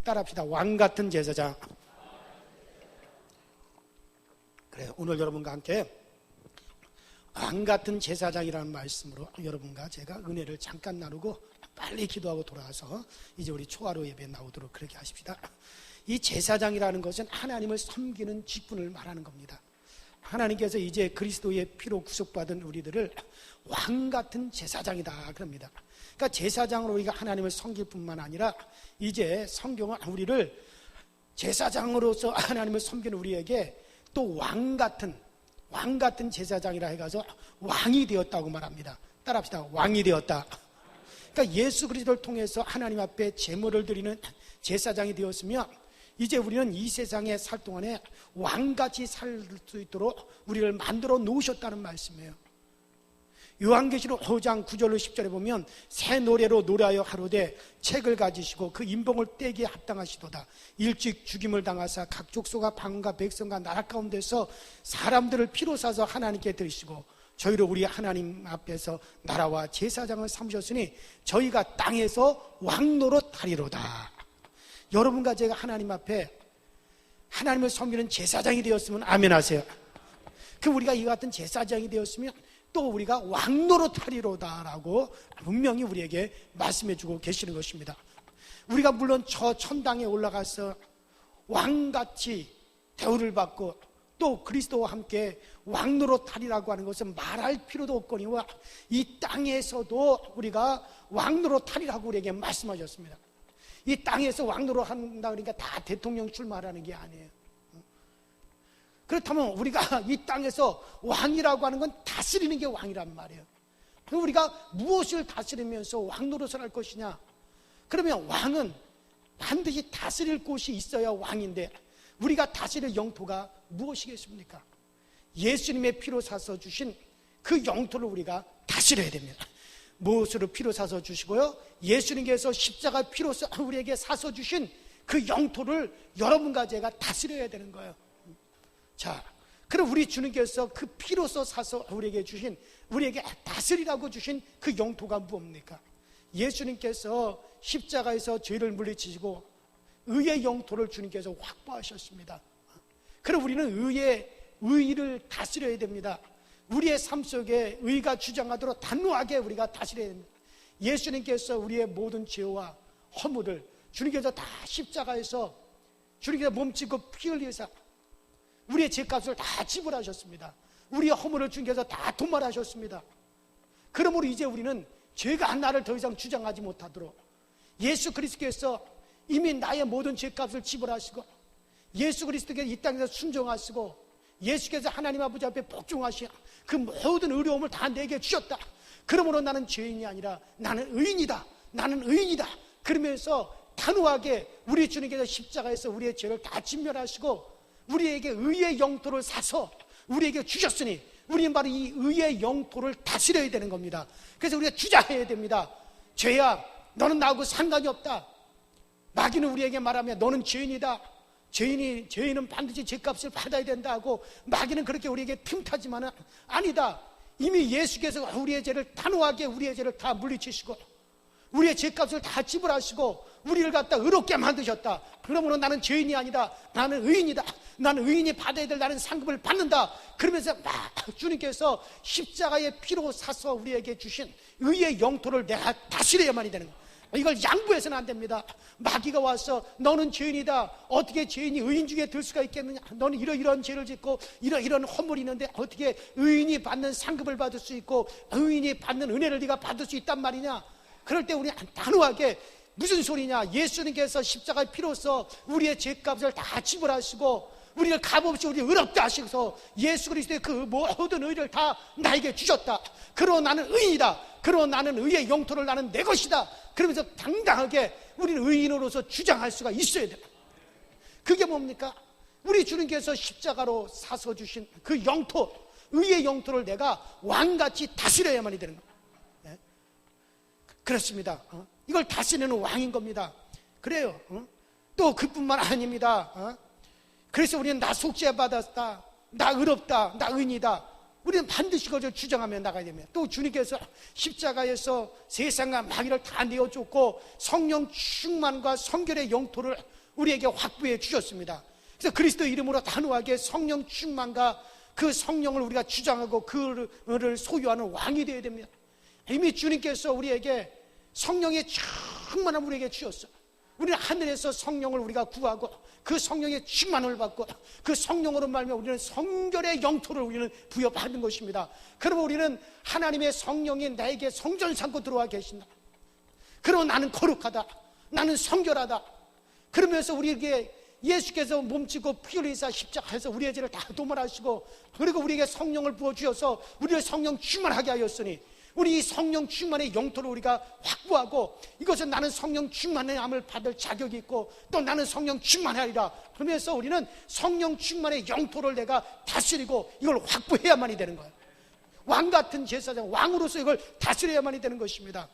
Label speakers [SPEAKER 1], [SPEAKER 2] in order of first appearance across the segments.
[SPEAKER 1] 따라합시다. 왕같은 제사장. 그래요. 오늘 여러분과 함께 왕같은 제사장이라는 말씀으로 여러분과 제가 은혜를 잠깐 나누고 빨리 기도하고 돌아와서 이제 우리 초하루 예배에 나오도록 그렇게 하십시다. 이 제사장이라는 것은 하나님을 섬기는 직분을 말하는 겁니다. 하나님께서 이제 그리스도의 피로 구속받은 우리들을 왕같은 제사장이다 그럽니다. 그러니까 제사장으로 우리가 하나님을 섬길 뿐만 아니라 이제 성경은 우리를 제사장으로서 하나님을 섬기는 우리에게 또 왕같은 제사장이라 해가서 왕이 되었다고 말합니다. 따라합시다. 왕이 되었다. 그러니까 예수 그리스도를 통해서 하나님 앞에 제물을 드리는 제사장이 되었으며 이제 우리는 이 세상에 살 동안에 왕같이 살 수 있도록 우리를 만들어 놓으셨다는 말씀이에요. 요한계시록 5장 9절로 10절에 보면 새 노래로 노래하여 하루되 책을 가지시고 그 인봉을 떼기에 합당하시도다. 일찍 죽임을 당하사 각 족속과 방언과 백성과 나라 가운데서 사람들을 피로 사서 하나님께 드리시고 저희를 우리 하나님 앞에서 나라와 제사장을 삼으셨으니 저희가 땅에서 왕노릇 하리로다. 여러분과 제가 하나님 앞에 하나님을 섬기는 제사장이 되었으면 아멘 하세요. 우리가 이 같은 제사장이 되었으면 또 우리가 왕노릇 하리로다라고 분명히 우리에게 말씀해 주고 계시는 것입니다. 우리가 물론 저 천당에 올라가서 왕같이 대우를 받고 또 그리스도와 함께 왕노릇 하리라고 하는 것은 말할 필요도 없거니와 이 땅에서도 우리가 왕노릇 하리라고 우리에게 말씀하셨습니다. 이 땅에서 왕노릇 한다 그러니까 다 대통령 출마하라는 게 아니에요. 그렇다면 우리가 이 땅에서 왕이라고 하는 건 다스리는 게 왕이란 말이에요. 그럼 우리가 무엇을 다스리면서 왕노릇을 할 것이냐? 그러면 왕은 반드시 다스릴 곳이 있어야 왕인데 우리가 다스릴 영토가 무엇이겠습니까? 예수님의 피로 사서 주신 그 영토를 우리가 다스려야 됩니다. 무엇으로 피로 사서 주시고요? 예수님께서 십자가 피로서 우리에게 사서 주신 그 영토를 여러분과 제가 다스려야 되는 거예요. 자, 그럼 우리 주님께서 그 피로서 사서 우리에게 주신, 우리에게 다스리라고 주신 그 영토가 무엇입니까? 예수님께서 십자가에서 죄를 물리치시고 의의 영토를 주님께서 확보하셨습니다. 그럼 우리는 의를 다스려야 됩니다. 우리의 삶 속에 의가 주장하도록 단호하게 우리가 다스려야 됩니다. 예수님께서 우리의 모든 죄와 허물을 주님께서 다 십자가에서 주님께서 몸짓고 피 흘리사 우리의 죄값을 다 지불하셨습니다. 우리의 허물을 주님께서 다 도말하셨습니다. 그러므로 이제 우리는 죄가 나를 더 이상 주장하지 못하도록 예수 그리스도께서 이미 나의 모든 죄값을 지불하시고 예수 그리스도께서 이 땅에서 순종하시고 예수께서 하나님 아버지 앞에 복종하시어 그 모든 의로움을 다 내게 주셨다. 그러므로 나는 죄인이 아니라 나는 의인이다. 나는 의인이다. 그러면서 단호하게 우리 주님께서 십자가에서 우리의 죄를 다 진멸하시고 우리에게 의의 영토를 사서 우리에게 주셨으니 우리는 바로 이 의의 영토를 다스려야 되는 겁니다. 그래서 우리가 주장해야 됩니다. 죄야, 너는 나하고 상관이 없다. 마귀는 우리에게 말하며 너는 죄인이다. 죄인은 반드시 죄값을 받아야 된다 하고 마귀는 그렇게 우리에게 틈타지만은 아니다. 이미 예수께서 우리의 죄를 단호하게 우리의 죄를 다 물리치시고 우리의 죄값을 다 지불하시고 우리를 갖다 의롭게 만드셨다. 그러므로 나는 죄인이 아니다. 나는 의인이다. 나는 의인이 받아야 될 나는 상급을 받는다. 그러면서 주님께서 십자가의 피로 사서 우리에게 주신 의의 영토를 내가 다스려야만이 되는 거예요. 이걸 양보해서는 안 됩니다. 마귀가 와서 너는 죄인이다. 어떻게 죄인이 의인 중에 들 수가 있겠느냐? 너는 이런 죄를 짓고 이런 허물이 있는데 어떻게 의인이 받는 상급을 받을 수 있고 의인이 받는 은혜를 네가 받을 수 있단 말이냐? 그럴 때 우리 단호하게 무슨 소리냐? 예수님께서 십자가의 피로써 우리의 죄값을 다 지불하시고 우리를 값없이 우리 의롭다 하셔서 예수 그리스도의 그 모든 의를 다 나에게 주셨다. 그러나 나는 의인이다. 그러나 나는 의의 영토를 나는 내 것이다. 그러면서 당당하게 우리는 의인으로서 주장할 수가 있어야 됩니다. 그게 뭡니까? 우리 주님께서 십자가로 사서 주신 그 영토, 의의 영토를 내가 왕같이 다스려야만이 되는 겁니다. 네? 그렇습니다. 이걸 다스리는 왕인 겁니다. 그래요. 또 그뿐만 아닙니다. 그래서 우리는 나 속죄 받았다, 나 의롭다, 나 의인이다. 우리는 반드시 그것을 주장하며 나가야 됩니다. 또 주님께서 십자가에서 세상과 마귀를 다 내어줬고 성령 충만과 성결의 영토를 우리에게 확보해 주셨습니다. 그래서 그리스도 이름으로 단호하게 성령 충만과 그 성령을 우리가 주장하고 그를 소유하는 왕이 되어야 됩니다. 이미 주님께서 우리에게 성령의 충만함을 우리에게 주셨어요. 우리는 하늘에서 성령을 우리가 구하고 그 성령의 충만을 받고 그 성령으로 말미암아 우리는 성결의 영토를 우리는 부여받는 것입니다. 그러면 우리는 하나님의 성령이 나에게 성전 삼고 들어와 계신다. 그러면 나는 거룩하다, 나는 성결하다. 그러면서 우리에게 예수께서 몸치고 피 흘리사 십자가에서 우리의 죄를 다 도말하시고 그리고 우리에게 성령을 부어주셔서 우리를 성령 충만하게 하였으니 우리 이 성령 충만의 영토를 우리가 확보하고 이것은 나는 성령 충만의 암을 받을 자격이 있고 또 나는 성령 충만하리라. 그러면서 우리는 성령 충만의 영토를 내가 다스리고 이걸 확보해야만이 되는 거예요. 왕 같은 제사장, 왕으로서 이걸 다스려야만이 되는 것입니다.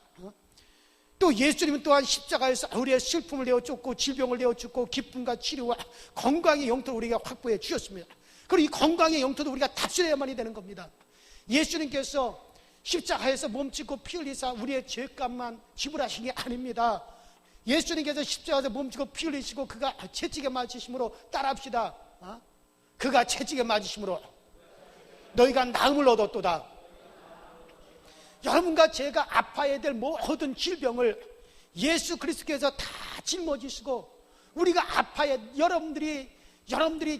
[SPEAKER 1] 또 예수님은 또한 십자가에서 우리의 슬픔을 내어쫓고 질병을 내어쫓고 기쁨과 치료와 건강의 영토를 우리가 확보해 주셨습니다. 그리고 이 건강의 영토도 우리가 다스려야만이 되는 겁니다. 예수님께서 십자가에서 몸짓고 피 흘리사 우리의 죄값만 지불하신 게 아닙니다. 예수님께서 십자가에서 몸짓고 피 흘리시고 그가 채찍에 맞으심으로 따라합시다. 그가 채찍에 맞으심으로 너희가 나음을 얻었도다. 여러분과 제가 아파야 될 모든 질병을 예수 그리스도께서 다 짊어지시고 우리가 아파야 여러분들이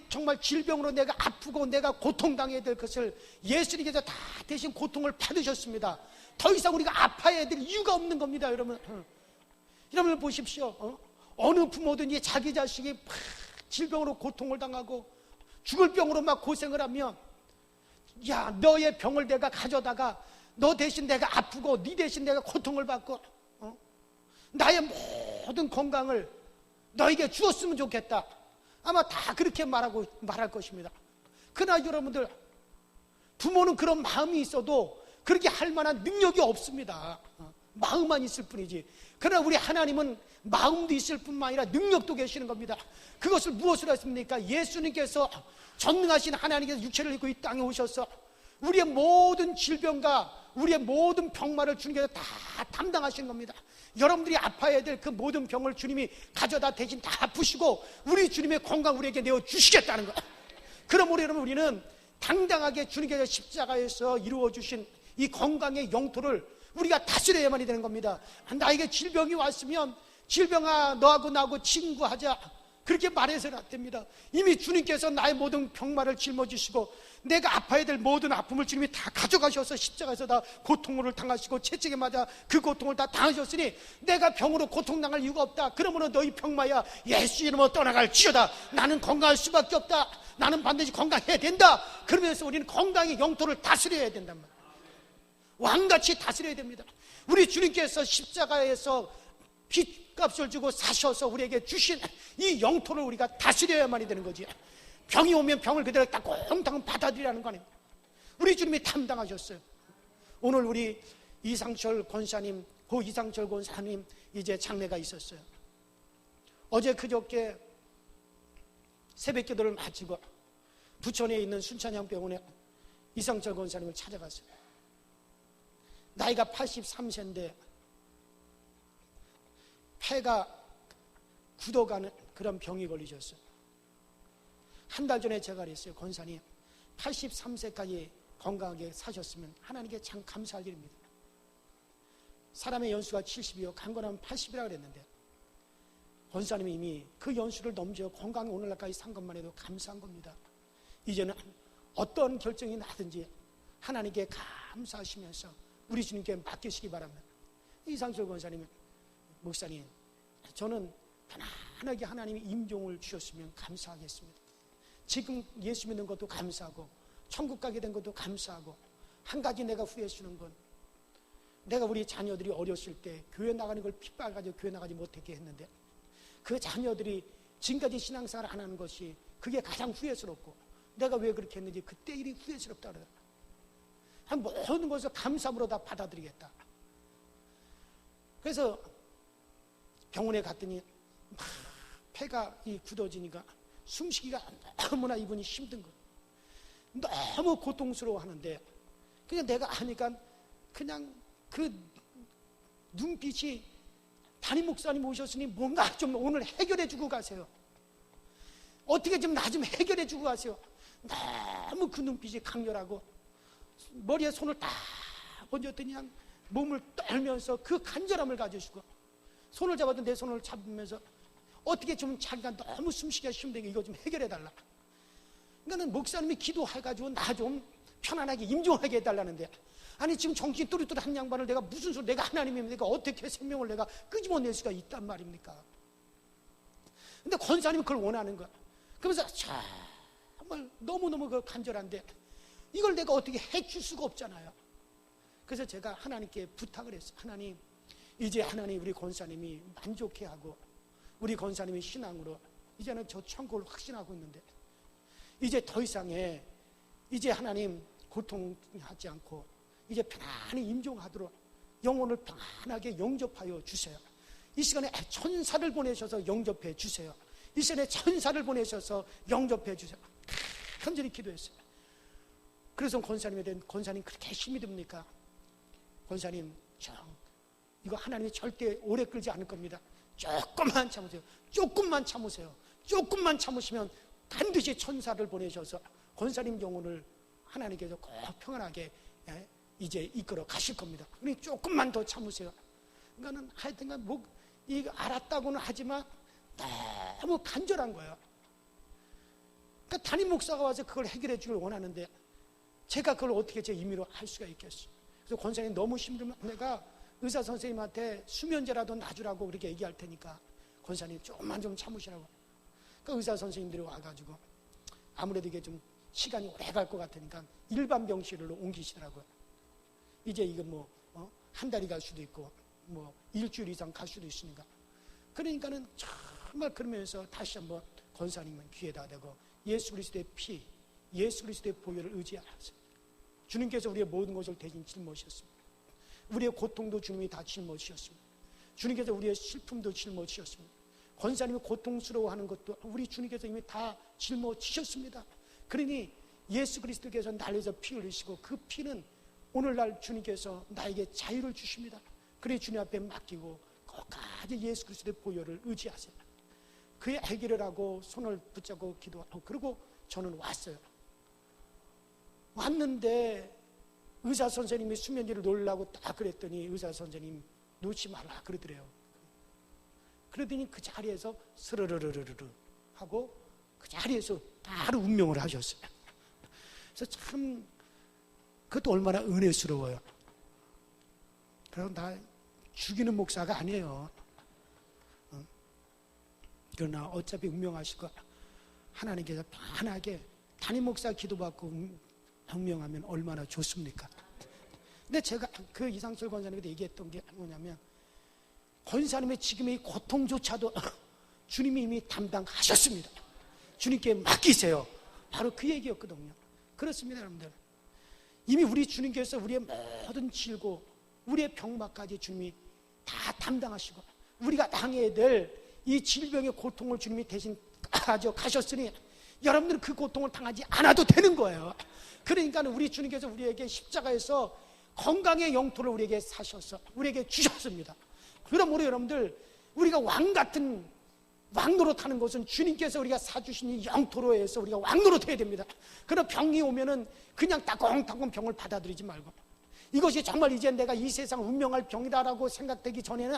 [SPEAKER 1] 정말 질병으로 내가 아프고 내가 고통당해야 될 것을 예수님께서 다 대신 고통을 받으셨습니다. 더 이상 우리가 아파야 될 이유가 없는 겁니다. 여러분 보십시오. 어느 부모든지 자기 자식이 질병으로 고통을 당하고 죽을 병으로 막 고생을 하면 야, 너의 병을 내가 가져다가 너 대신 내가 아프고 네 대신 내가 고통을 받고 나의 모든 건강을 너에게 주었으면 좋겠다. 아마 다 그렇게 말할 것입니다. 그러나 여러분들, 부모는 그런 마음이 있어도 그렇게 할 만한 능력이 없습니다. 마음만 있을 뿐이지. 그러나 우리 하나님은 마음도 있을 뿐만 아니라 능력도 계시는 겁니다. 그것을 무엇으로 했습니까? 예수님께서 전능하신 하나님께서 육체를 입고 이 땅에 오셔서 우리의 모든 질병과 우리의 모든 병마를 주님께서 다 담당하신 겁니다. 여러분들이 아파야 될 그 모든 병을 주님이 가져다 대신 다 아프시고 우리 주님의 건강 우리에게 내어주시겠다는 거예요. 그러므로 여러분 우리는 당당하게 주님께서 십자가에서 이루어주신 이 건강의 영토를 우리가 다스려야만이 되는 겁니다. 나에게 질병이 왔으면 질병아 너하고 나하고 친구하자 그렇게 말해서는 안 됩니다. 이미 주님께서 나의 모든 병마를 짊어지시고 내가 아파야 될 모든 아픔을 주님이 다 가져가셔서 십자가에서 다 고통을 당하시고 채찍에 맞아 그 고통을 다 당하셨으니 내가 병으로 고통당할 이유가 없다. 그러므로 너희 병마야 예수 이름으로 떠나갈지어다. 나는 건강할 수밖에 없다. 나는 반드시 건강해야 된다. 그러면서 우리는 건강의 영토를 다스려야 된단 말이에요. 왕같이 다스려야 됩니다. 우리 주님께서 십자가에서 빚값을 주고 사셔서 우리에게 주신 이 영토를 우리가 다스려야만이 되는 거지. 병이 오면 병을 그대로 따끔따끔 받아들이라는 거 아닙니까? 우리 주님이 담당하셨어요. 오늘 우리 이상철 권사님, 고 이상철 권사님 이제 장례가 있었어요. 어제 그저께 새벽기도를 마치고 부천에 있는 순천향병원에 이상철 권사님을 찾아갔어요. 나이가 83세인데 폐가 굳어가는 그런 병이 걸리셨어요. 한 달 전에 제가 그랬어요. 권사님 83세까지 건강하게 사셨으면 하나님께 참 감사할 일입니다. 사람의 연수가 70이요 강건하면 80이라 그랬는데 권사님이 이미 그 연수를 넘겨 건강히 오늘날까지 산 것만 해도 감사한 겁니다. 이제는 어떤 결정이 나든지 하나님께 감사하시면서 우리 주님께 맡기시기 바랍니다. 이상철 권사님, 목사님, 저는 편안하게 하나님이 임종을 주셨으면 감사하겠습니다. 지금 예수 믿는 것도 감사하고 천국 가게 된 것도 감사하고 한 가지 내가 후회하시는 건 내가 우리 자녀들이 어렸을 때 교회 나가는 걸 핏발가지고 교회 나가지 못했게 했는데 그 자녀들이 지금까지 신앙생활을 안 하는 것이 그게 가장 후회스럽고 내가 왜 그렇게 했는지 그때 일이 후회스럽다 그러더라고요. 모든 것을 감사함으로 다 받아들이겠다. 그래서 병원에 갔더니 폐가 굳어지니까 숨쉬기가 너무나 이분이 힘든 거예요. 너무 고통스러워하는데, 그냥 내가 아니까 그냥 그 눈빛이, 담임 목사님 오셨으니 뭔가 좀 오늘 해결해 주고 가세요. 어떻게 좀 나 좀 해결해 주고 가세요. 너무 그 눈빛이 강렬하고 머리에 손을 딱 얹었더니 그냥 몸을 떨면서 그 간절함을 가지시고, 손을 잡아도 내 손을 잡으면서 어떻게 좀 자기가 너무 숨쉬기가 힘들게 이거 좀 해결해 달라. 그러니까 목사님이 기도해가지고 나 좀 편안하게 임종하게 해달라는데, 아니 지금 정신 뚜렷뚜렷한 양반을 내가 무슨 소리, 내가 하나님입니까? 어떻게 생명을 내가 끄집어낼 수가 있단 말입니까? 근데 권사님은 그걸 원하는 거야. 그러면서 정말 너무너무 그 간절한데 이걸 내가 어떻게 해줄 수가 없잖아요. 그래서 제가 하나님께 부탁을 했어요. 하나님, 이제 하나님 우리 권사님이 만족해하고 우리 권사님의 신앙으로 이제는 저 천국을 확신하고 있는데, 이제 더 이상의 이제 하나님 고통하지 않고 이제 편안히 임종하도록 영혼을 편안하게 영접하여 주세요. 이 시간에 천사를 보내셔서 영접해 주세요. 이 시간에 천사를 보내셔서 영접해 주세요. 간절히 기도했어요. 그래서 권사님에 대한, 권사님 그렇게 힘이 듭니까? 권사님, 이거 하나님이 절대 오래 끌지 않을 겁니다. 조금만 참으세요. 조금만 참으세요. 조금만 참으시면 반드시 천사를 보내셔서 권사님 영혼을 하나님께서 꼭 평안하게 이제 이끌어 가실 겁니다. 그러니 조금만 더 참으세요. 그러니까는 하여튼간 뭐 이거 알았다고는 하지만 너무 간절한 거예요. 그러니까 담임 목사가 와서 그걸 해결해 주길 원하는데 제가 그걸 어떻게 제 임의로 할 수가 있겠어요. 그래서 권사님 너무 힘들면 내가 의사 선생님한테 수면제라도 놔주라고 그렇게 얘기할 테니까 권사님 조금만 좀 참으시라고. 그러니까 의사 선생님들이 와가지고 아무래도 이게 좀 시간이 오래 갈 것 같으니까 일반 병실로 옮기시더라고요. 이제 이거 뭐 한 달이 갈 수도 있고 뭐 일주일 이상 갈 수도 있으니까. 그러니까는 정말 그러면서 다시 한번 권사님은 귀에다 대고 예수 그리스도의 피, 예수 그리스도의 보혈을 의지하세요. 주님께서 우리의 모든 것을 대신 짊어지셨습니다. 우리의 고통도 주님이 다 짊어지셨습니다. 주님께서 우리의 슬픔도 짊어지셨습니다. 권사님이 고통스러워하는 것도 우리 주님께서 이미 다 짊어지셨습니다. 그러니 예수 그리스도께서 날에서 피 흘리시고 그 피는 오늘날 주님께서 나에게 자유를 주십니다. 그래 주님 앞에 맡기고 끝까지 예수 그리스도의 보혈을 의지하세요. 그의 해결을 하고 손을 붙잡고 기도하고 그리고 저는 왔어요. 왔는데 의사 선생님이 수면제를 놓으려고 딱 그랬더니 의사 선생님 놓지 말라 그러더래요. 그러더니 그 자리에서 스르르르르르 하고 그 자리에서 바로 운명을 하셨어요. 그래서 참 그것도 얼마나 은혜스러워요. 그럼 나 죽이는 목사가 아니에요. 그러나 어차피 운명하시고 하나님께서 편하게 담임 목사 기도받고 운명하면 얼마나 좋습니까? 근데 제가 그 이상철 권사님한테 얘기했던 게 뭐냐면 권사님의 지금의 고통조차도 주님이 이미 담당하셨습니다. 주님께 맡기세요. 바로 그 얘기였거든요. 그렇습니다, 여러분들. 이미 우리 주님께서 우리의 모든 질고 우리의 병마까지 주님이 다 담당하시고 우리가 당해야 될 이 질병의 고통을 주님이 대신 가져가셨으니 여러분들은 그 고통을 당하지 않아도 되는 거예요. 그러니까 우리 주님께서 우리에게 십자가에서 건강의 영토를 우리에게 사셔서 우리에게 주셨습니다. 그러므로 여러분들 우리가 왕같은 왕노릇하는 것은 주님께서 우리가 사주신 이 영토로 해서 우리가 왕노릇해야 됩니다. 그럼 병이 오면은 그냥 따끔따끔 병을 받아들이지 말고 이것이 정말 이제 내가 이 세상 운명할 병이다라고 생각되기 전에는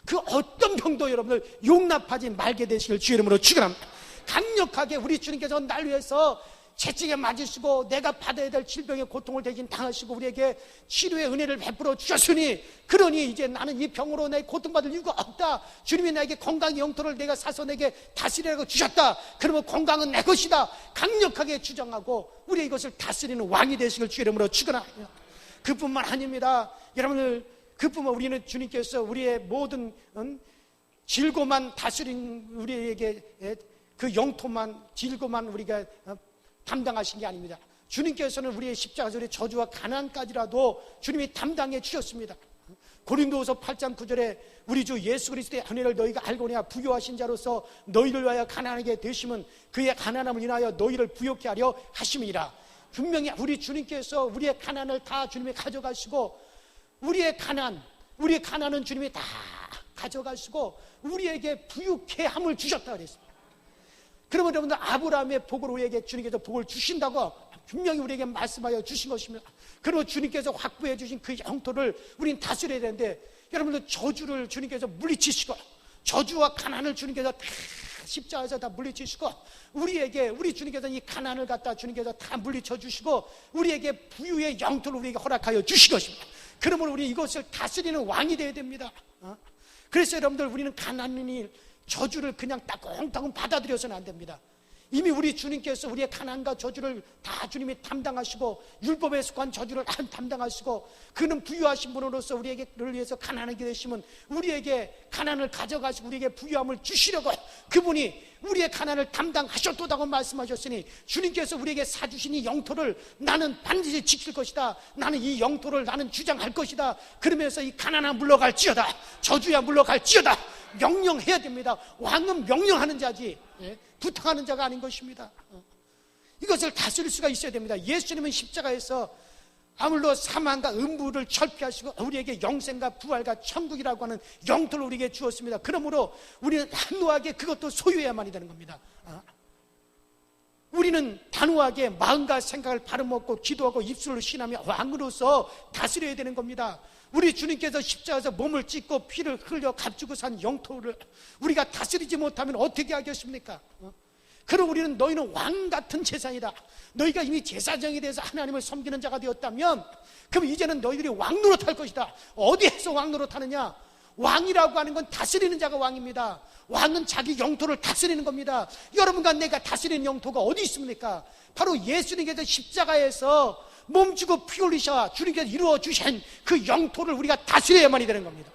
[SPEAKER 1] 그 어떤 병도 여러분들 용납하지 말게 되시길 주의 이름으로 축원합니다. 강력하게 우리 주님께서 날 위해서 채찍에 맞으시고 내가 받아야 될 질병의 고통을 대신 당하시고 우리에게 치료의 은혜를 베풀어 주셨으니 그러니 이제 나는 이 병으로 내 고통받을 이유가 없다. 주님이 나에게 건강의 영토를 내가 사서 내게 다스리라고 주셨다. 그러면 건강은 내 것이다. 강력하게 주장하고 우리 이것을 다스리는 왕이 되시길 주의 이름으로 축원합니다. 그뿐만 아닙니다. 여러분들 그뿐만 우리는 주님께서 우리의 모든 질고만 다스린 우리에게 그 영토만 질고만 우리가 담당하신 게 아닙니다. 주님께서는 우리의 십자가절의 저주와 가난까지라도 주님이 담당해 주셨습니다. 고린도후서 8장 9절에 우리 주 예수 그리스도의 은혜를 너희가 알고냐 부요하신 자로서 너희를 위하여 가난하게 되심은 그의 가난함을 인하여 너희를 부요케 하려 하심이라. 분명히 우리 주님께서 우리의 가난을 다 주님이 가져가시고, 우리의 가난은 주님이 다 가져가시고 우리에게 부유케 함을 주셨다 그랬습니다. 그러면 여러분들, 아브라함의 복을 우리에게 주님께서 복을 주신다고 분명히 우리에게 말씀하여 주신 것입니다. 그리고 주님께서 확보해 주신 그 영토를 우리는 다스려야 되는데, 여러분들, 저주를 주님께서 물리치시고, 저주와 가난을 주님께서 다 십자가에서 다 물리치시고, 우리 주님께서 이 가난을 갖다 주님께서 다 물리쳐 주시고, 우리에게 부유의 영토를 우리에게 허락하여 주신 것입니다. 그러므로 우리 이것을 다스리는 왕이 되어야 됩니다. 그래서 여러분들, 우리는 가난이니 저주를 그냥 따끔따끔 받아들여서는 안 됩니다. 이미 우리 주님께서 우리의 가난과 저주를 다 주님이 담당하시고, 율법에 속한 저주를 담당하시고, 그는 부유하신 분으로서 우리에게를 위해서 가난하게 되시면 우리에게 가난을 가져가시고 우리에게 부유함을 주시려고 그분이 우리의 가난을 담당하셨도다고 말씀하셨으니, 주님께서 우리에게 사주신 이 영토를 나는 반드시 지킬 것이다, 나는 이 영토를 나는 주장할 것이다, 그러면서 이 가난아 물러갈지어다, 저주야 물러갈지어다 명령해야 됩니다. 왕은 명령하는 자지 부탁하는 자가 아닌 것입니다. 이것을 다스릴 수가 있어야 됩니다. 예수님은 십자가에서 아물러 사망과 음부를 철폐하시고 우리에게 영생과 부활과 천국이라고 하는 영토를 우리에게 주었습니다. 그러므로 우리는 단호하게 그것도 소유해야만이 되는 겁니다. 우리는 단호하게 마음과 생각을 바로먹고 기도하고 입술로 신하며 왕으로서 다스려야 되는 겁니다. 우리 주님께서 십자가에서 몸을 찢고 피를 흘려 값주고 산 영토를 우리가 다스리지 못하면 어떻게 하겠습니까? 그럼 우리는, 너희는 왕 같은 제사이다, 너희가 이미 제사장에 대해서 하나님을 섬기는 자가 되었다면 그럼 이제는 너희들이 왕노릇할 것이다. 어디에서 왕노릇하느냐? 왕이라고 하는 건 다스리는 자가 왕입니다. 왕은 자기 영토를 다스리는 겁니다. 여러분과 내가 다스리는 영토가 어디 있습니까? 바로 예수님께서 십자가에서 몸주고 피 흘리셔 주님께서 이루어 주신 그 영토를 우리가 다스려야만이 되는 겁니다.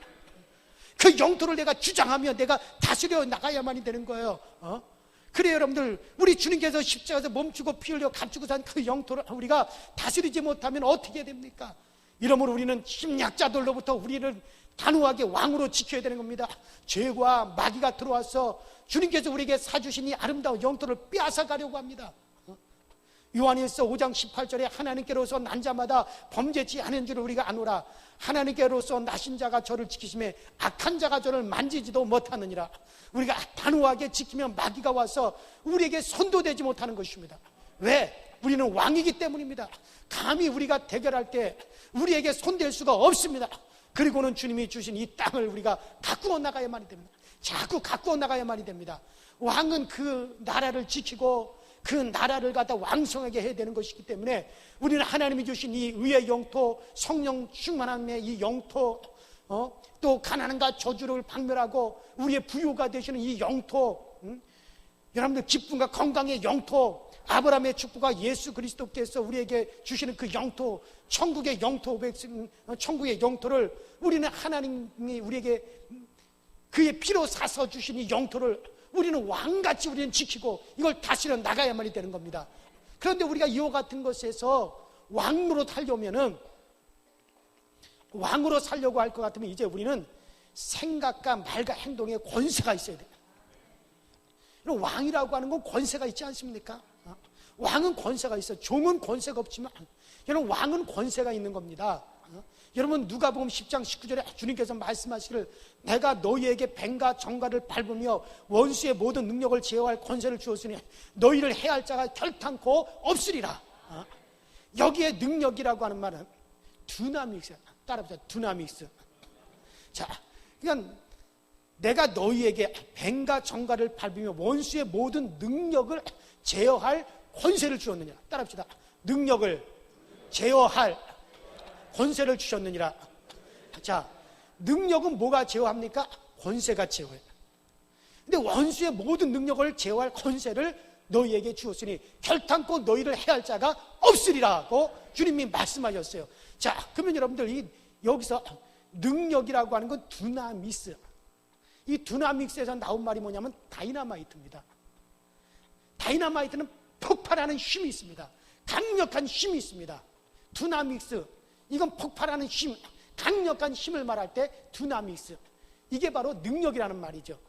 [SPEAKER 1] 그 영토를 내가 주장하며 내가 다스려 나가야만이 되는 거예요. 그래요, 여러분들. 우리 주님께서 십자가에서 몸주고 피 흘려 값주고 산 그 영토를 우리가 다스리지 못하면 어떻게 됩니까? 이러므로 우리는 침략자들로부터 우리를 단호하게 왕으로 지켜야 되는 겁니다. 죄와 마귀가 들어와서 주님께서 우리에게 사주신 이 아름다운 영토를 빼앗아 가려고 합니다. 요한일서 5장 18절에 하나님께로서 난 자마다 범죄치 않은 줄을 우리가 아노라. 하나님께로서 나신 자가 저를 지키심에 악한 자가 저를 만지지도 못하느니라. 우리가 단호하게 지키면 마귀가 와서 우리에게 손도 대지 못하는 것입니다. 왜? 우리는 왕이기 때문입니다. 감히 우리가 대결할 때 우리에게 손댈 수가 없습니다. 그리고는 주님이 주신 이 땅을 우리가 가꾸어 나가야만이 됩니다. 자꾸 가꾸어 나가야만이 됩니다. 왕은 그 나라를 지키고 그 나라를 갖다 왕성하게 해야 되는 것이기 때문에 우리는 하나님이 주신 이 의의 영토, 성령 충만함의 이 영토, 또 가난과 저주를 박멸하고 우리의 부유가 되시는 이 영토, 여러분들 기쁨과 건강의 영토, 아브라함의 축복과 예수 그리스도께서 우리에게 주시는 그 영토, 천국의 영토, 천국의 영토를 우리는 하나님이 우리에게 그의 피로 사서 주신 이 영토를 우리는 왕같이 우리는 지키고 이걸 다스려 나가야만이 되는 겁니다. 그런데 우리가 이와 같은 것에서 왕으로 살려고 할 것 같으면 이제 우리는 생각과 말과 행동에 권세가 있어야 돼요. 왕이라고 하는 건 권세가 있지 않습니까? 왕은 권세가 있어요. 종은 권세가 없지만 여러분, 왕은 권세가 있는 겁니다. 여러분, 누가복음 10장 19절에 주님께서 말씀하시기를 내가 너희에게 뱀과 정갈을 밟으며 원수의 모든 능력을 제어할 권세를 주었으니 너희를 해할 자가 결탄코 없으리라. 여기에 능력이라고 하는 말은 두나믹스. 따라합시다. 두나믹스. 자, 그러니까 내가 너희에게 뱀과 정갈을 밟으며 원수의 모든 능력을 제어할 권세를 주었느니라. 따라합시다. 능력을 제어할 권세를 주셨느니라. 자, 능력은 뭐가 제어합니까? 권세가 제어해요. 근데 원수의 모든 능력을 제어할 권세를 너희에게 주었으니 결탄코 너희를 해할 자가 없으리라고 주님이 말씀하셨어요. 자, 그러면 여러분들 여기서 능력이라고 하는 건 두나미스. 이 두나믹스에서 나온 말이 뭐냐면 다이나마이트입니다. 다이나마이트는 폭발하는 힘이 있습니다. 강력한 힘이 있습니다. 두나믹스, 이건 폭발하는 힘, 강력한 힘을 말할 때 두나믹스, 이게 바로 능력이라는 말이죠.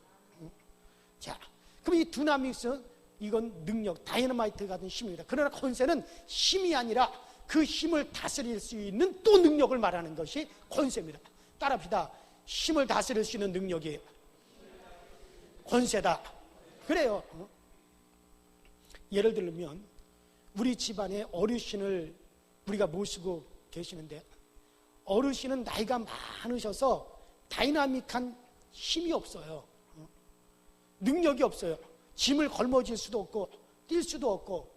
[SPEAKER 1] 자, 그럼 이 두나믹스는 이건 능력, 다이너마이트 같은 힘입니다. 그러나 권세는 힘이 아니라 그 힘을 다스릴 수 있는 또 능력을 말하는 것이 권세입니다. 따라합시다. 힘을 다스릴 수 있는 능력이 권세다. 그래요. 예를 들면 우리 집안에 어르신을 우리가 모시고 계시는데, 어르신은 나이가 많으셔서 다이나믹한 힘이 없어요. 능력이 없어요. 짐을 걸머질 수도 없고 뛸 수도 없고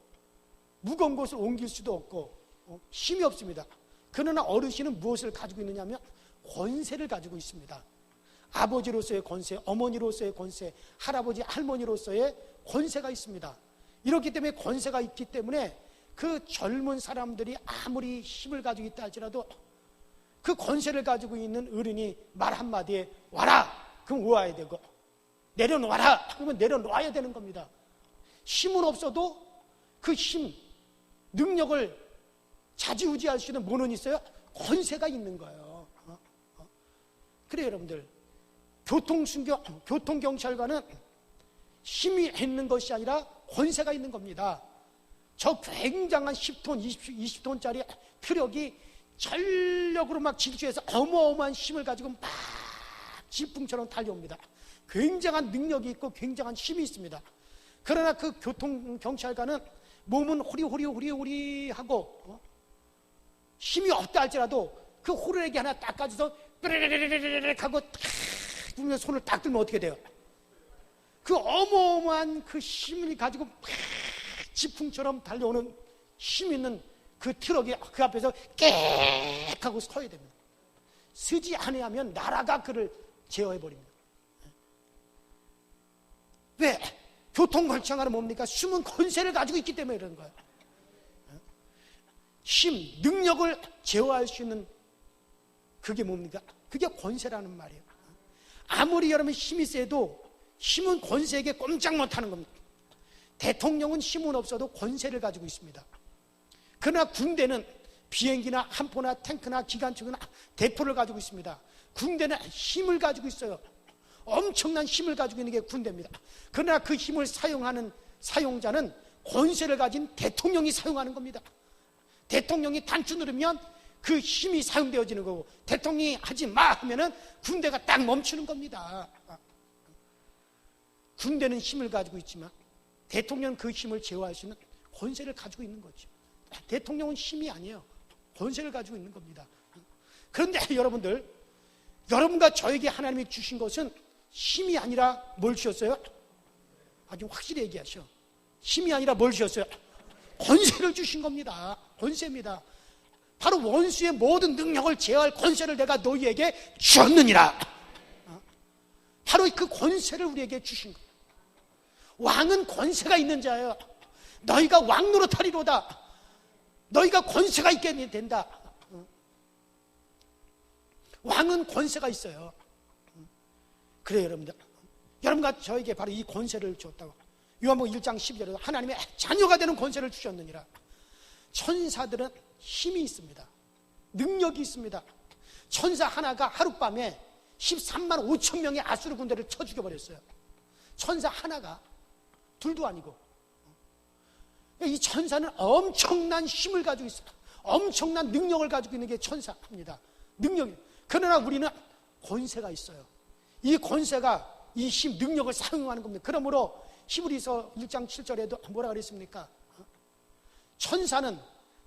[SPEAKER 1] 무거운 곳을 옮길 수도 없고 힘이 없습니다. 그러나 어르신은 무엇을 가지고 있느냐면 권세를 가지고 있습니다. 아버지로서의 권세, 어머니로서의 권세, 할아버지, 할머니로서의 권세가 있습니다. 이렇기 때문에 권세가 있기 때문에 그 젊은 사람들이 아무리 힘을 가지고 있다 할지라도 그 권세를 가지고 있는 어른이 말 한마디에 와라! 그럼 와야 되고, 내려놓아라! 그러면 내려놓아야 되는 겁니다. 힘은 없어도 그 힘, 능력을 좌지우지할 수 있는 뭐는 있어요? 권세가 있는 거예요. 그래요, 여러분들. 교통경찰관은 힘이 있는 것이 아니라 권세가 있는 겁니다. 저 굉장한 10톤, 20톤짜리 트럭이 전력으로 막 질주해서 어마어마한 힘을 가지고 막 질풍처럼 달려옵니다. 굉장한 능력이 있고 굉장한 힘이 있습니다. 그러나 그 교통경찰관은 몸은 호리호리 하고 힘이 없다 할지라도 그 호루라기 하나 닦아줘서 삐리리리리리 하고 탁 보면 손을 딱 들면 어떻게 돼요? 그 어마어마한 그 힘을 가지고 지풍처럼 달려오는 힘 있는 그 트럭이 그 앞에서 깨 하고 서야 됩니다. 서지 아니하면 나라가 그를 제어해버립니다. 왜? 교통관청하는 뭡니까? 숨은 권세를 가지고 있기 때문에 그런 거예요. 힘, 능력을 제어할 수 있는 그게 뭡니까? 그게 권세라는 말이에요. 아무리 여러분 힘이 세도 힘은 권세에게 꼼짝 못하는 겁니다. 대통령은 힘은 없어도 권세를 가지고 있습니다. 그러나 군대는 비행기나 함포나 탱크나 기관총이나 대포를 가지고 있습니다. 군대는 힘을 가지고 있어요. 엄청난 힘을 가지고 있는 게 군대입니다. 그러나 그 힘을 사용하는 사용자는 권세를 가진 대통령이 사용하는 겁니다. 대통령이 단추 누르면 그 힘이 사용되어지는 거고, 대통령이 하지 마 하면은 군대가 딱 멈추는 겁니다. 군대는 힘을 가지고 있지만 대통령은 그 힘을 제어할 수 있는 권세를 가지고 있는 거죠. 대통령은 힘이 아니에요. 권세를 가지고 있는 겁니다. 그런데 여러분들, 여러분과 저에게 하나님이 주신 것은 힘이 아니라 뭘 주셨어요? 아주 확실히 얘기하셔. 힘이 아니라 뭘 주셨어요? 권세를 주신 겁니다. 권세입니다. 바로 원수의 모든 능력을 제어할 권세를 내가 너희에게 주었느니라. 바로 그 권세를 우리에게 주신 거예요. 왕은 권세가 있는 자예요. 너희가 왕 노릇하리로다. 너희가 권세가 있게 된다. 왕은 권세가 있어요. 그래요, 여러분들. 여러분과 저에게 바로 이 권세를 줬다고. 요한복음 1장 12절에서 하나님의 자녀가 되는 권세를 주셨느니라. 천사들은 힘이 있습니다. 능력이 있습니다. 천사 하나가 하룻밤에 13만 5천 명의 아수르 군대를 쳐 죽여버렸어요. 천사 하나가, 둘도 아니고. 이 천사는 엄청난 힘을 가지고 있어요. 엄청난 능력을 가지고 있는 게 천사입니다. 능력이. 그러나 우리는 권세가 있어요. 이 권세가 이 힘, 능력을 사용하는 겁니다. 그러므로 히브리서 1장 7절에도 뭐라 그랬습니까? 천사는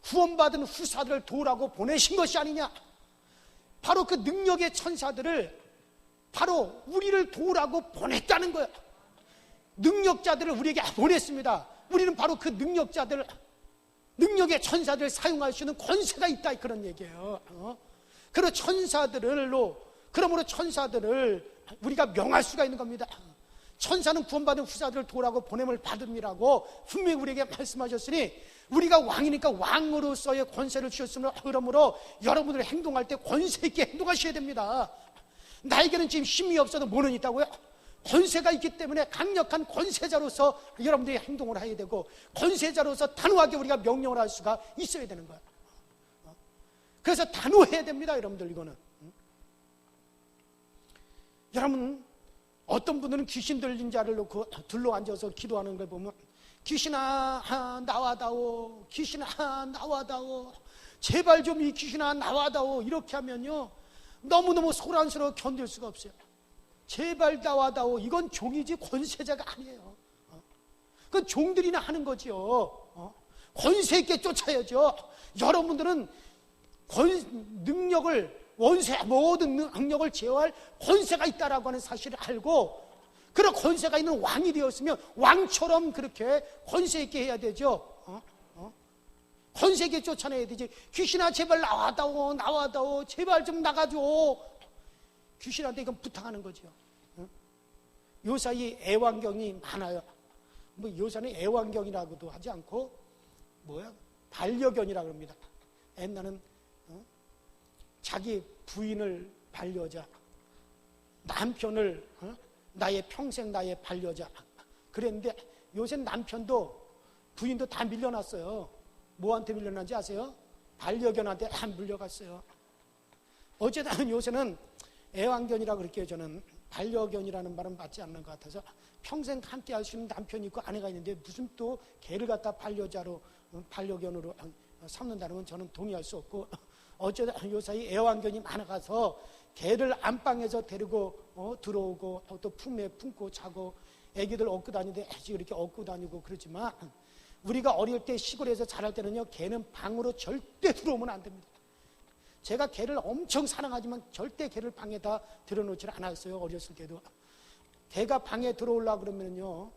[SPEAKER 1] 구원받은 후사들을 도우라고 보내신 것이 아니냐. 바로 그 능력의 천사들을 바로 우리를 도우라고 보냈다는 거예요. 능력자들을 우리에게 보냈습니다. 우리는 바로 그 능력자들, 능력의 천사들을 사용할 수 있는 권세가 있다, 그런 얘기예요. 그러므로 천사들을 우리가 명할 수가 있는 겁니다. 천사는 구원받은 후사들을 도우라고 보냄을 받음이라고 분명히 우리에게 말씀하셨으니, 우리가 왕이니까 왕으로서의 권세를 주셨으므로, 그러므로 여러분들이 행동할 때 권세 있게 행동하셔야 됩니다. 나에게는 지금 힘이 없어도 뭐는 있다고요? 권세가 있기 때문에 강력한 권세자로서 여러분들이 행동을 해야 되고, 권세자로서 단호하게 우리가 명령을 할 수가 있어야 되는 거예요. 그래서 단호해야 됩니다, 여러분들. 이거는 여러분, 어떤 분들은 귀신 들린 자를 놓고 둘러 앉아서 기도하는 걸 보면 귀신아 나와다오, 귀신아 나와다오, 제발 좀 이 귀신아 나와다오, 이렇게 하면요 너무너무 소란스러워 견딜 수가 없어요. 제발 나와다오, 이건 종이지 권세자가 아니에요. 그건 종들이나 하는 거지요. 권세 있게 쫓아야죠. 여러분들은 능력을, 원세, 모든 능력을 제어할 권세가 있다라고 하는 사실을 알고, 그런 권세가 있는 왕이 되었으면 왕처럼 그렇게 권세 있게 해야 되죠. 권세 있게 쫓아내야 되지. 귀신아 제발 나와다오, 나와다오, 제발 좀 나가줘. 귀신한테 이건 부탁하는 거죠. 요사이 애완경이 많아요. 뭐 요사는 애완경이라고도 하지 않고 반려견이라고 합니다. 옛날은 자기 부인을 반려자, 남편을 나의 평생 나의 반려자 그랬는데, 요새 남편도 부인도 다 밀려났어요. 뭐한테 밀려났는지 아세요? 반려견한테 다 물려갔어요. 어쨌든 요새는 애완견이라고 그럴게요. 저는 반려견이라는 말은 맞지 않는 것 같아서, 평생 함께 할 수 있는 남편이 있고 아내가 있는데 무슨 또 개를 갖다 반려견으로 삼는다는 건 저는 동의할 수 없고, 어쩌다 요사이 애완견이 많아가서 개를 안방에서 데리고 들어오고 또 품에 품고 자고, 애기들 업고 다니는데 애지 이렇게 업고 다니고 그러지만, 우리가 어릴 때 시골에서 자랄 때는요 개는 방으로 절대 들어오면 안 됩니다. 제가 개를 엄청 사랑하지만 절대 개를 방에다 들어놓지 않았어요. 어렸을 때도 개가 방에 들어오려고 그러면요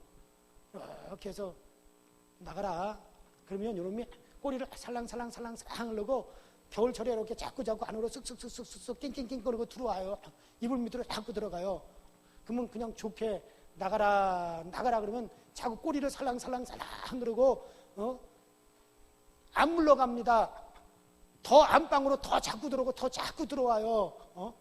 [SPEAKER 1] 이렇게 해서 나가라 그러면 이놈이 꼬리를 살랑살랑 하려고 겨울철에 이렇게 자꾸 안으로 쓱쓱쓱쓱 낑낑낑 거리고 들어와요. 이불 밑으로 자꾸 들어가요. 그러면 그냥 좋게 나가라 그러면 자꾸 꼬리를 살랑살랑 그러고 안 물러갑니다. 더 안방으로 더 자꾸 들어오고 더 자꾸 들어와요.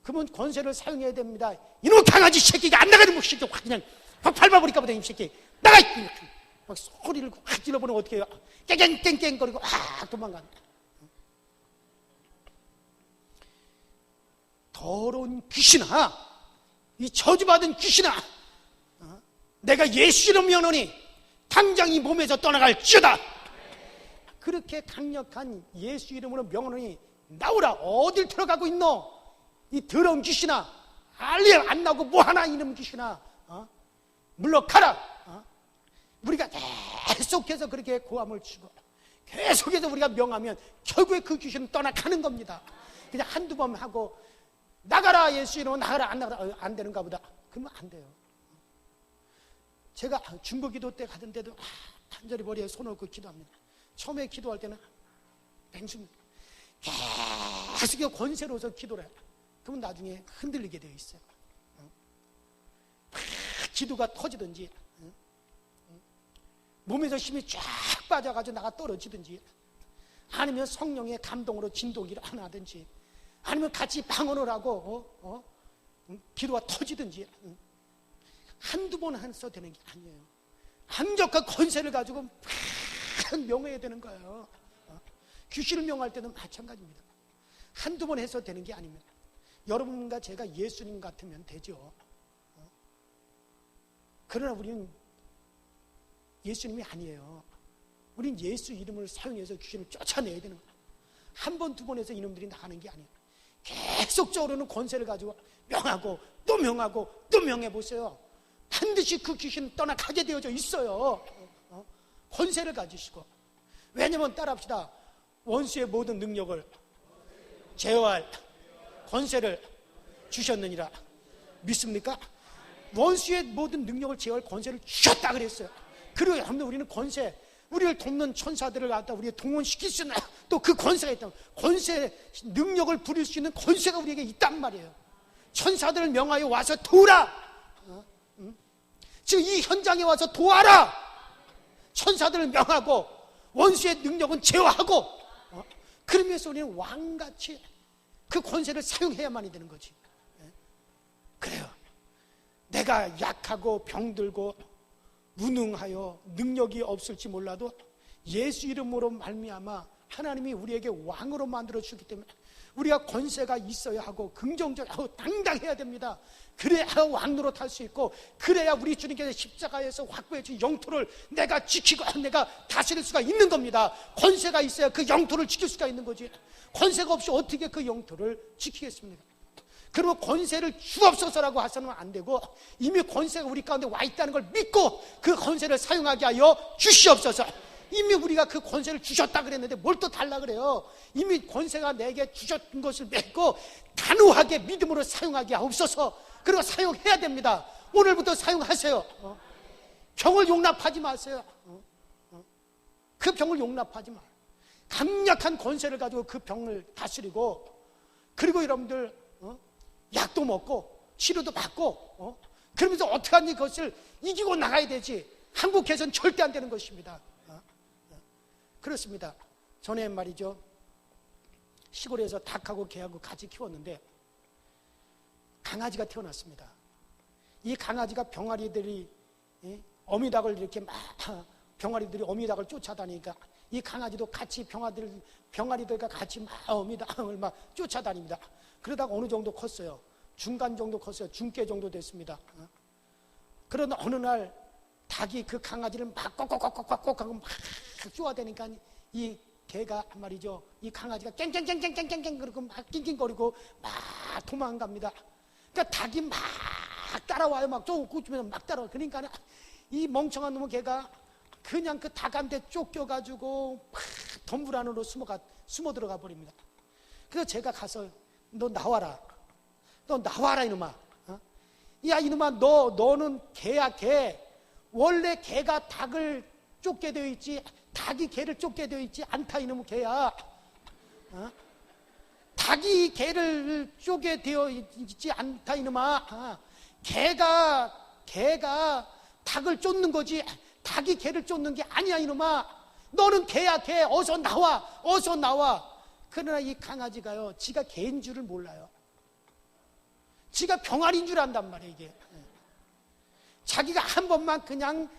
[SPEAKER 1] 그러면 권세를 사용해야 됩니다. 이놈 강아지 새끼가 안 나가는 새끼 확 그냥 확 밟아버릴까 보다. 이 새끼 나가! 막 소리를 확 질러보면 어떻게 해요? 깽깽깽깽 거리고 확 도망가는. 더러운 귀신아, 이 저주받은 귀신아, 내가 예수 이름 명하노니 당장 이 몸에서 떠나갈지어다. 그렇게 강력한 예수 이름으로 명하노니 나오라. 어딜 들어가고 있노? 이 더러운 귀신아, 알리 안 나오고 뭐하나 이놈 귀신아, 물러가라. 우리가 계속해서 그렇게 고함을 치고 계속해서 우리가 명하면 결국에 그 귀신은 떠나가는 겁니다. 그냥 한두 번 하고 나가라 예수 이름으로 나가라 안 나가라 안 되는가 보다. 그러면 안 돼요. 제가 중보기도 때 가던데도 간절히 머리에 손을 얹고 기도합니다. 처음에 기도할 때는 맹수입니다. 계속 권세로서 기도를 해요. 그러면 나중에 흔들리게 되어 있어요. 기도가 터지든지 몸에서 힘이 쫙 빠져가지고 나가 떨어지든지, 아니면 성령의 감동으로 진동기를 하나 하든지, 아니면 같이 방언을 하고 기도가 터지든지, 한두 번 해서 되는 게 아니에요. 한적한 권세를 가지고 명해야 되는 거예요. 귀신을 명할 때는 마찬가지입니다. 한두 번 해서 되는 게 아닙니다. 여러분과 제가 예수님 같으면 되죠. 그러나 우리는 예수님이 아니에요. 우린 예수 이름을 사용해서 귀신을 쫓아내야 되는 거예요. 한 번, 두 번 해서 이놈들이 나가는 게 아니에요. 계속적으로는 권세를 가지고 명하고 또 명하고 또 명해보세요. 반드시 그 귀신은 떠나가게 되어져 있어요. 권세를 가지시고. 왜냐면 따라합시다. 원수의 모든 능력을 제어할 권세를 주셨느니라. 믿습니까? 원수의 모든 능력을 제어할 권세를 주셨다 그랬어요. 그리고 여러분들 우리는 권세, 우리를 돕는 천사들을 갖다 우리가 동원시킬 수 있는 또 그 권세가 있다. 권세, 능력을 부릴 수 있는 권세가 우리에게 있단 말이에요. 천사들을 명하여 와서 도우라. 지금 이 현장에 와서 도와라. 천사들을 명하고 원수의 능력은 제어하고, 그러면서 우리는 왕같이 그 권세를 사용해야만이 되는 거지. 그래요. 내가 약하고 병들고 무능하여 능력이 없을지 몰라도 예수 이름으로 말미암아 하나님이 우리에게 왕으로 만들어 주셨기 때문에 우리가 권세가 있어야 하고 긍정적이고 당당해야 됩니다. 그래야 왕노로 탈 수 있고, 그래야 우리 주님께서 십자가에서 확보해 준 영토를 내가 지키고 내가 다스릴 수가 있는 겁니다. 권세가 있어야 그 영토를 지킬 수가 있는 거지. 권세가 없이 어떻게 그 영토를 지키겠습니까? 그러면 권세를 주옵소서라고 하서는 안 되고, 이미 권세가 우리 가운데 와 있다는 걸 믿고 그 권세를 사용하게 하여 주시옵소서. 이미 우리가 그 권세를 주셨다 그랬는데 뭘 또 달라 그래요? 이미 권세가 내게 주셨던 것을 믿고 단호하게 믿음으로 사용하게 하옵소서. 그리고 사용해야 됩니다. 오늘부터 사용하세요. 병을 용납하지 마세요. 그 병을 용납하지 마. 강력한 권세를 가지고 그 병을 다스리고, 그리고 여러분들 약도 먹고 치료도 받고 그러면서 어떻게 하니 그것을 이기고 나가야 되지. 한국에서는 절대 안 되는 것입니다. 그렇습니다. 전에 말이죠, 시골에서 닭하고 개하고 같이 키웠는데 강아지가 태어났습니다. 이 강아지가 병아리들이 어미닭을 이렇게 막 병아리들이 어미닭을 쫓아다니니까 이 강아지도 같이 병아리들과 같이 막 어미닭을 막 쫓아다닙니다. 그러다가 어느 정도 컸어요. 중간 정도 컸어요. 중계 정도 됐습니다. 그러나 어느 날 닭이 그 강아지를 막 꼭꼭꼭꼭꼭 하고 막 쪼아대니까 이 개가 말이죠, 이 강아지가 깽깽깽깽깽깽 그러고 막 낑낑거리고 막 도망갑니다. 그러니까 닭이 막 따라와요. 막 쫓으면 막 따라와요. 그러니까 이 멍청한 놈의 개가 그냥 그 닭한테 쫓겨가지고 막 덤불 안으로 숨어 들어가 버립니다. 그래서 제가 가서 너 나와라. 너 나와라 이놈아. 야 이놈아, 너는 개야 개. 원래 개가 닭을 쫓게 되어 있지 닭이 개를 쫓게 되어 있지 않다. 이놈은 개야. 닭이 개를 쫓게 되어 있지 않다 이놈아. 개가 닭을 쫓는 거지 닭이 개를 쫓는 게 아니야 이놈아. 너는 개야 개. 어서 나와. 그러나 이 강아지가요, 지가 개인 줄을 몰라요. 지가 병아리인 줄 안단 말이에요. 이게 자기가 한 번만 그냥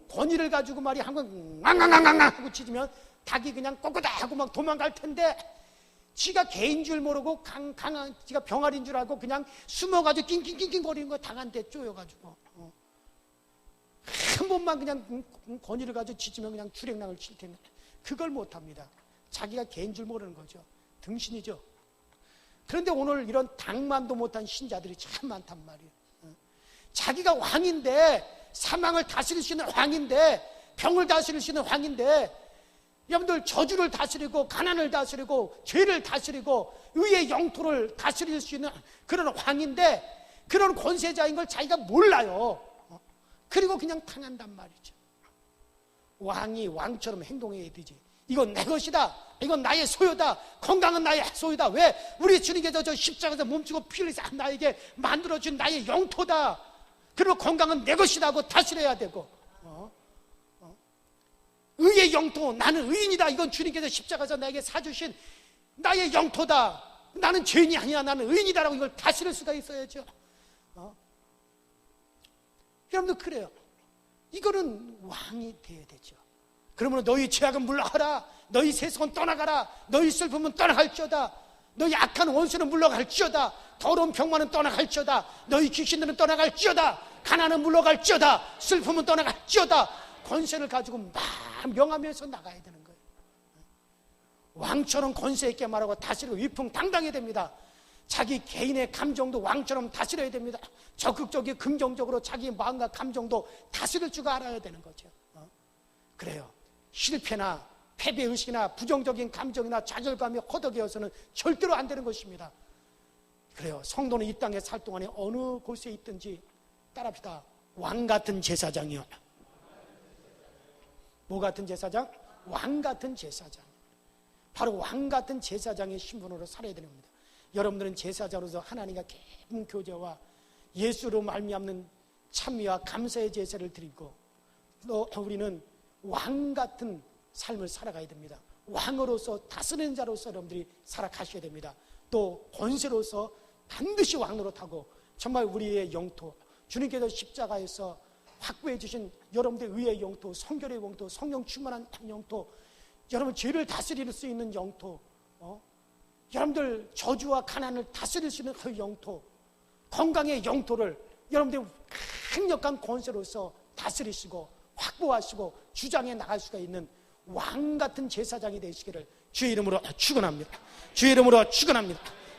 [SPEAKER 1] 권위를 가지고 말이야 한번 앙앙앙앙 하고 짖으면 닭이 그냥 꼿꼿하고 막 도망갈 텐데, 지가 개인 줄 모르고 지가 병아리인 줄 알고 그냥 숨어가지고 낑낑낑낑거리는 거 닭한테 쪼여가지고 한 번만 그냥 권위를 가지고 짖으면 그냥 주랭랑을 칠 텐데 그걸 못합니다. 자기가 개인 줄 모르는 거죠. 등신이죠. 그런데 오늘 이런 닭만도 못한 신자들이 참 많단 말이에요. 자기가 왕인데, 사망을 다스릴 수 있는 왕인데, 병을 다스릴 수 있는 왕인데, 여러분들 저주를 다스리고 가난을 다스리고 죄를 다스리고 의의 영토를 다스릴 수 있는 그런 왕인데, 그런 권세자인 걸 자기가 몰라요. 그리고 그냥 당한단 말이죠. 왕이 왕처럼 행동해야 되지. 이건 내 것이다. 이건 나의 소유다. 건강은 나의 소유다. 왜? 우리 주님께서 저 십자가에서 몸주고 피 흘리사 나에게 만들어준 나의 영토다. 그리고 건강은 내 것이다 하고 다스려야 되고, 의의 영토, 나는 의인이다. 이건 주님께서 십자가에서 나에게 사주신 나의 영토다. 나는 죄인이 아니야. 나는 의인이다라고 이걸 다스릴 수가 있어야죠. 여러분들 그래요. 이거는 왕이 되어야 되죠. 그러면 너희 죄악은 물러가라. 너희 세속은 떠나가라. 너희 슬픔은 떠나갈지어다. 너희 악한 원수는 물러갈지어다. 더러운 병만은 떠나갈지어다. 너희 귀신들은 떠나갈지어다. 가난은 물러갈지어다. 슬픔은 떠나갈지어다. 권세를 가지고 막 명하면서 나가야 되는 거예요. 왕처럼 권세 있게 말하고 다스리고 위풍당당해야 됩니다. 자기 개인의 감정도 왕처럼 다스려야 됩니다. 적극적이고 긍정적으로 자기 마음과 감정도 다스릴 줄 알아야 되는 거죠. 그래요. 실패나 패배의식이나 부정적인 감정이나 좌절감이 허덕이어서는 절대로 안 되는 것입니다. 그래요. 성도는 이 땅에 살 동안에 어느 곳에 있든지 따라합시다. 왕 같은 제사장이요. 뭐 같은 제사장? 왕 같은 제사장. 바로 왕 같은 제사장의 신분으로 살아야 되는 겁니다. 여러분들은 제사장으로서 하나님과 깊은 교제와 예수로 말미암는 찬미와 감사의 제사를 드리고, 또 우리는 왕 같은 삶을 살아가야 됩니다. 왕으로서 다스리는 자로서 여러분들이 살아가셔야 됩니다. 또 권세로서 반드시 왕으로 타고 정말 우리의 영토, 주님께서 십자가에서 확보해 주신 여러분들의 의의 영토, 성결의 영토, 성령 충만한 영토, 여러분 죄를 다스릴 수 있는 영토, 여러분들 저주와 가난을 다스릴 수 있는 그 영토, 건강의 영토를 여러분들 강력한 권세로서 다스리시고 확보하시고 주장해 나갈 수가 있는 왕 같은 제사장이 되시기를 주의 이름으로 축원합니다. 주의 이름으로 축원합니다.